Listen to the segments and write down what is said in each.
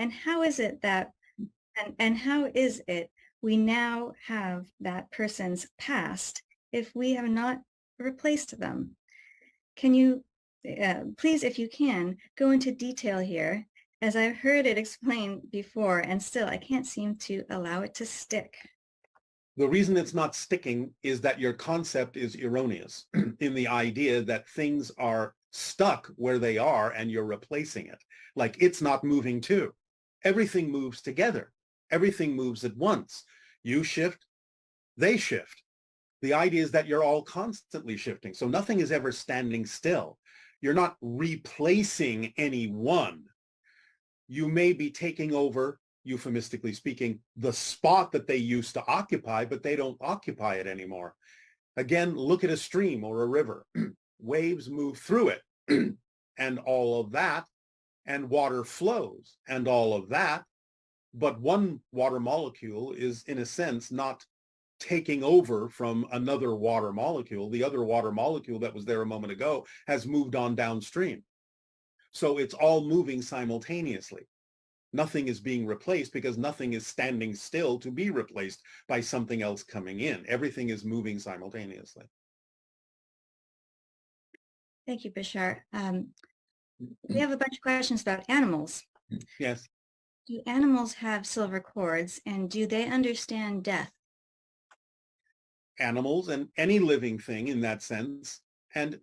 And how is it that, and how is it we now have that person's past if we have not replaced them? Can you, please, if you can, go into detail here, as I've heard it explained before, and still I can't seem to allow it to stick. The reason it's not sticking is that your concept is erroneous in the idea that things are stuck where they are and you're replacing it. Like it's not moving too. Everything moves together. Everything moves at once. You shift, they shift. The idea is that you're all constantly shifting. So nothing is ever standing still. You're not replacing anyone. You may be taking over, euphemistically speaking, the spot that they used to occupy, but they don't occupy it anymore. Again, look at a stream or a river. Waves move through it and all of that, and water flows and all of that. But one water molecule is, in a sense, not taking over from another water molecule. The other water molecule that was there a moment ago has moved on downstream. So it's all moving simultaneously. Nothing is being replaced because nothing is standing still to be replaced by something else coming in. Everything is moving simultaneously. Thank you, Bashar. We have a bunch of questions about animals. Yes. Do animals have silver cords, and do they understand death? Animals and any living thing in that sense, and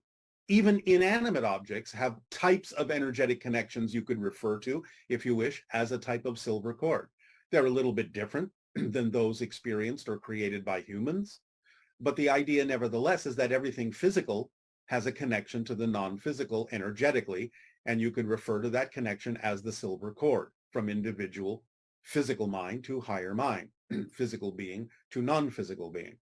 even inanimate objects, have types of energetic connections you could refer to, if you wish, as a type of silver cord. They're a little bit different than those experienced or created by humans, but the idea nevertheless is that everything physical has a connection to the non-physical energetically, and you could refer to that connection as the silver cord, from individual physical mind to higher mind, physical being to non-physical being.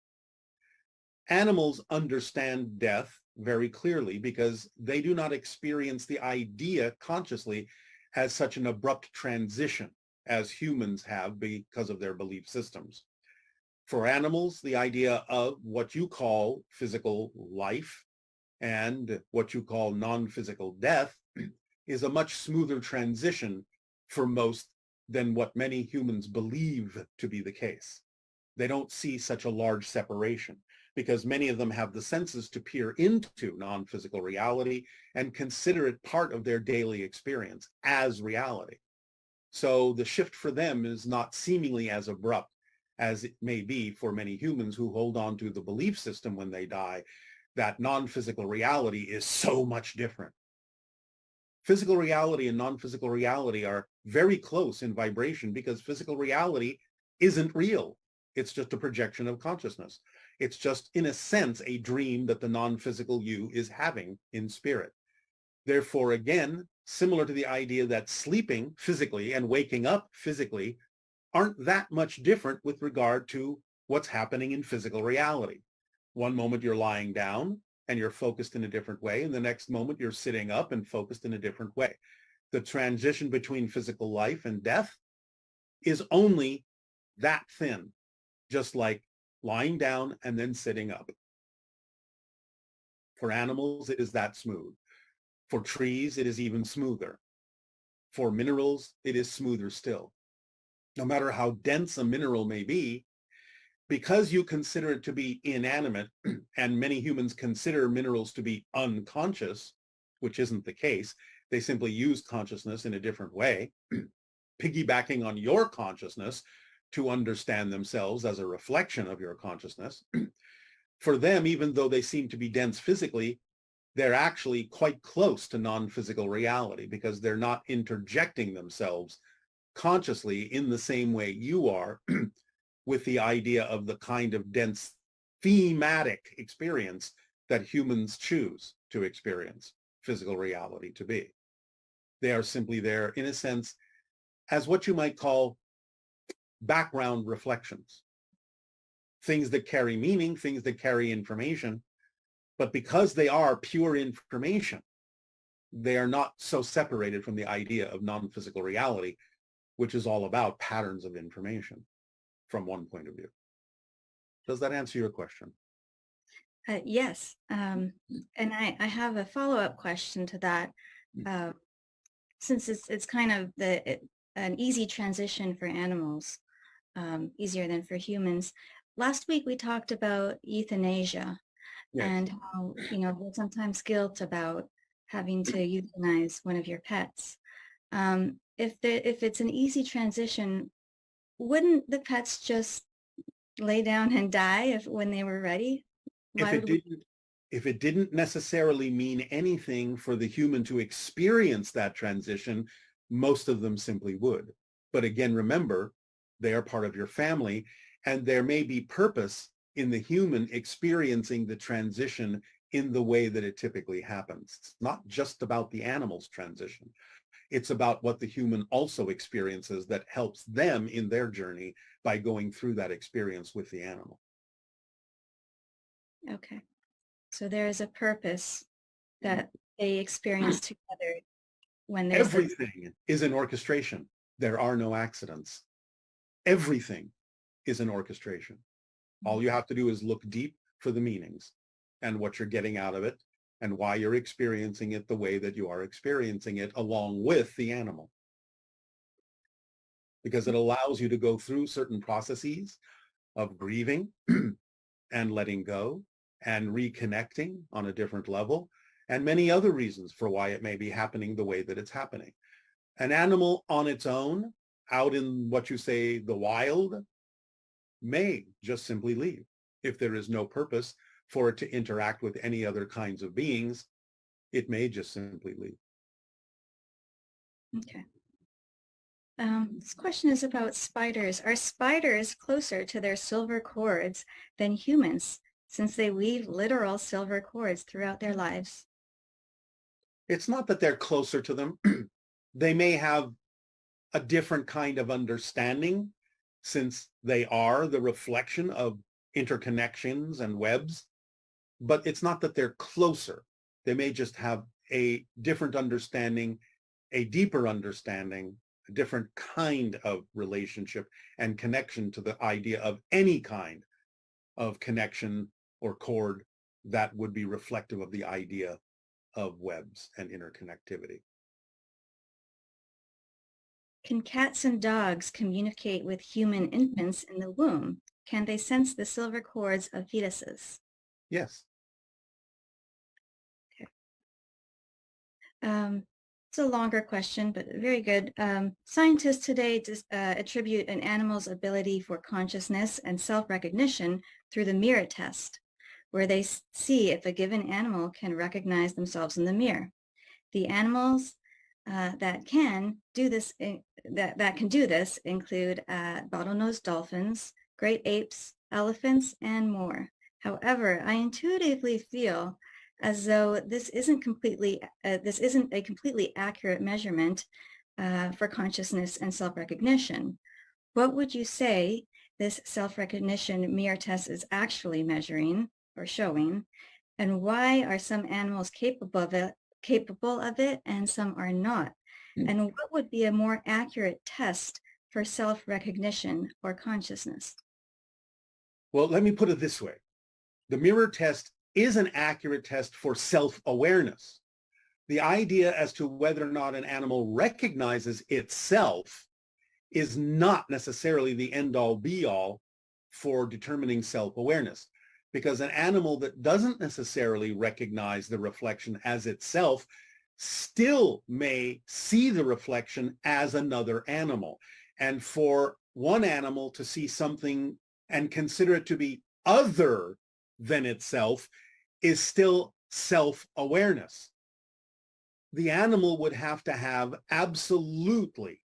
Animals understand death very clearly because they do not experience the idea consciously as such an abrupt transition as humans have because of their belief systems. For animals, the idea of what you call physical life and what you call non-physical death is a much smoother transition for most than what many humans believe to be the case. They don't see such a large separation because many of them have the senses to peer into non-physical reality and consider it part of their daily experience as reality. So the shift for them is not seemingly as abrupt as it may be for many humans who hold on to the belief system when they die that non-physical reality is so much different. Physical reality and non-physical reality are very close in vibration because physical reality isn't real. It's just a projection of consciousness. It's just, in a sense, a dream that the non-physical you is having in spirit. Therefore, again, similar to the idea that sleeping physically and waking up physically aren't that much different with regard to what's happening in physical reality. One moment you're lying down and you're focused in a different way, and the next moment you're sitting up and focused in a different way. The transition between physical life and death is only that thin, just like lying down and then sitting up. For animals, it is that smooth. For trees, it is even smoother. For minerals, it is smoother still. No matter how dense a mineral may be, because you consider it to be inanimate, and many humans consider minerals to be unconscious, which isn't the case, they simply use consciousness in a different way, piggybacking on your consciousness to understand themselves as a reflection of your consciousness. For them, even though they seem to be dense physically, they're actually quite close to non-physical reality because they're not interjecting themselves consciously in the same way you are with the idea of the kind of dense thematic experience that humans choose to experience physical reality to be. They are simply there, in a sense, as what you might call background reflections. Things that carry meaning, things that carry information, but because they are pure information, they are not so separated from the idea of non-physical reality, which is all about patterns of information from one point of view. Does that answer your question? Yes. And I have a follow-up question to that. Since it's kind of an easy transition for animals, easier than for humans. Last week we talked about euthanasia Yes. and how, there's sometimes guilt about having to euthanize one of your pets. If it's an easy transition, wouldn't the pets just lay down and die when they were ready? If Why it would we? didn't, if it didn't necessarily mean anything for the human to experience that transition, most of them simply would. But again, remember, they are part of your family, and there may be purpose in the human experiencing the transition in the way that it typically happens. It's not just about the animal's transition. It's about what the human also experiences that helps them in their journey by going through that experience with the animal. Okay. So there is a purpose that they experience together when there's this. Everything is an orchestration. There are no accidents. Everything is an orchestration. All you have to do is look deep for the meanings and what you're getting out of it and why you're experiencing it the way that you are experiencing it along with the animal. Because it allows you to go through certain processes of grieving and letting go and reconnecting on a different level and many other reasons for why it may be happening the way that it's happening. An animal on its own, out in what you say, the wild, may just simply leave. If there is no purpose for it to interact with any other kinds of beings, it may just simply leave. Okay. This question is about spiders. Are spiders closer to their silver cords than humans, since they weave literal silver cords throughout their lives? It's not that they're closer to them. They may have a different kind of understanding since they are the reflection of interconnections and webs, but it's not that they're closer. They may just have a different understanding, a deeper understanding, a different kind of relationship and connection to the idea of any kind of connection or cord that would be reflective of the idea of webs and interconnectivity. Can cats and dogs communicate with human infants in the womb? Can they sense the silver cords of fetuses? Yes. Okay. It's a longer question, but very good. Scientists today attribute an animal's ability for consciousness and self-recognition through the mirror test, where they see if a given animal can recognize themselves in the mirror. The animals that can do this include bottlenose dolphins, great apes, elephants, and more. However, I intuitively feel as though this isn't a completely accurate measurement for consciousness and self-recognition. What would you say this self-recognition mirror test is actually measuring or showing? And why are some animals capable of it and some are not? And what would be a more accurate test for self-recognition or consciousness? Well, let me put it this way. The mirror test is an accurate test for self-awareness. The idea as to whether or not an animal recognizes itself is not necessarily the end-all be-all for determining self-awareness, because an animal that doesn't necessarily recognize the reflection as itself still may see the reflection as another animal. And for one animal to see something and consider it to be other than itself is still self-awareness. The animal would have to have absolutely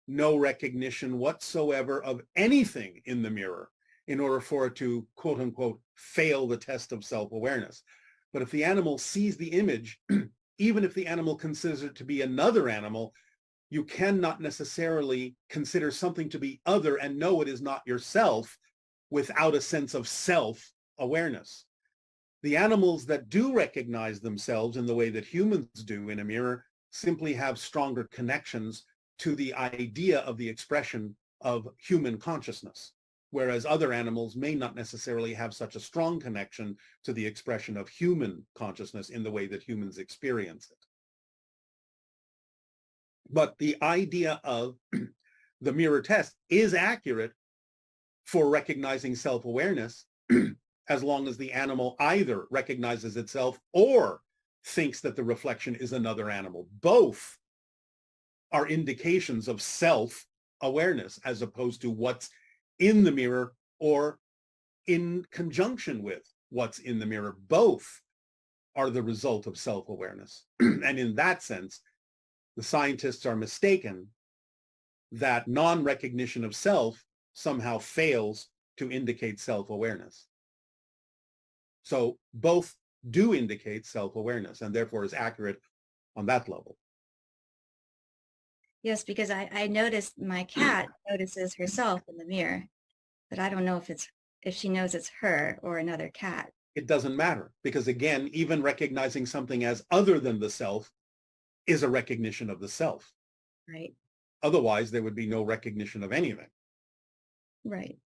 no recognition whatsoever of anything in the mirror in order for it to, quote unquote, fail the test of self-awareness. But if the animal sees the image, even if the animal considers it to be another animal, you cannot necessarily consider something to be other and know it is not yourself without a sense of self-awareness. The animals that do recognize themselves in the way that humans do in a mirror simply have stronger connections to the idea of the expression of human consciousness, whereas other animals may not necessarily have such a strong connection to the expression of human consciousness in the way that humans experience it. But the idea of the mirror test is accurate for recognizing self-awareness as long as the animal either recognizes itself or thinks that the reflection is another animal. Both are indications of self-awareness as opposed to what's in the mirror or in conjunction with what's in the mirror. Both are the result of self-awareness. And in that sense, the scientists are mistaken that non-recognition of self somehow fails to indicate self-awareness. So both do indicate self-awareness and therefore is accurate on that level. Yes, because I noticed my cat notices herself in the mirror, but I don't know if she knows it's her or another cat. It doesn't matter because, again, even recognizing something as other than the self is a recognition of the self. Right. Otherwise, there would be no recognition of anything. Right.